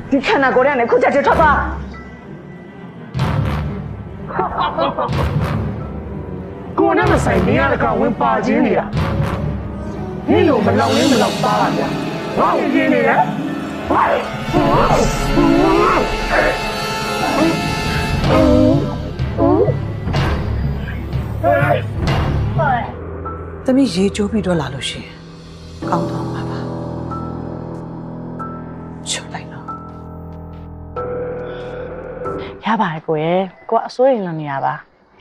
ဒီခန္ဓာကိုယ်ထဲကနေခုချက်ချင်းထွက်သွားကိုယ်နဲ့မဆိုင်နေရတဲ့ကောင်ဝင်ပါခြင်းနေရ你有没老人没老大了？老几年了？သမီးရေကျိုးပြီးတော့လာလို့ရှိရင်ကောင်းတော့မှာပါချုပ်လိုက်တော့ရပါတယ်ကိုရဲ့ကိုကအစိုးရင်လည်းနေရပါ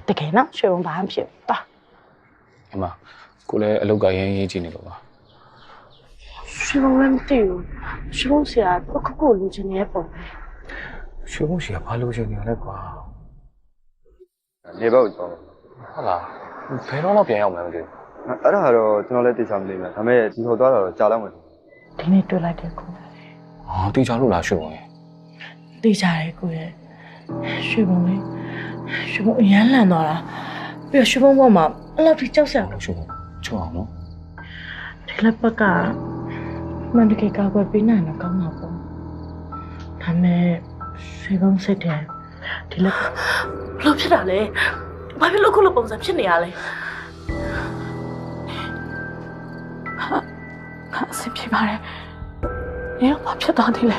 တကယ်နော်ရွှေဘုံဘာမှဖြစ်ပါ အမကိုလည်းအလောက်ကရင်းရေးကြည့်နေလို့ပါ ရွှေဘုံလည်းမသိဘူးရွှေဘုံဆရာတော့ခခုလူချင်းရဲ့ပုံပဲ ရွှေဘုံစီကဘာလို့ရှင်နေလဲကွာ နေဘက်ကိုကြောင်း ဟုတ်လားဘယ်တော့မှပြန်ရောက်မှန်းမသိဘူး အဲ့ဒါကတော့ကျွန်တော်လည်းသိချင်မသိဘူးဒါပေမဲ့ဒီဟိုသွားတော့ကြာလောက်မယ် ဒီနေ့တွေ့လိုက်တဲ့ကို ဟာတေချာလို့လားရွှေဘုံရဲ့ သိကြတယ်ကိုရဲ့ရွှေဘုံလေးရွှေဘုံအရန်လန့်သွားတာပြီးတော့ရွှေဘုံဘောမှာအဲ့လောက်ထိကြောက်စရာ ရွှေဘုံချုပ်အောင်နော် ဒီလက်ပတ်ကမန္တလေးကောက်ွယ်ပေးနိုင်တော့ကောင်းမှာပေါ့ဒါမဲ့ရွှေဘုံစိတ်တယ်ဒီလက်ဘလို့ဖြစ်တာလဲဘာဖြစ်လို့ခုလိုပုံစံဖြစ်နေရလဲဟာအဆင်ပြေပါတယ်။နေတော့ဘာဖြစ်သွားသေးလဲ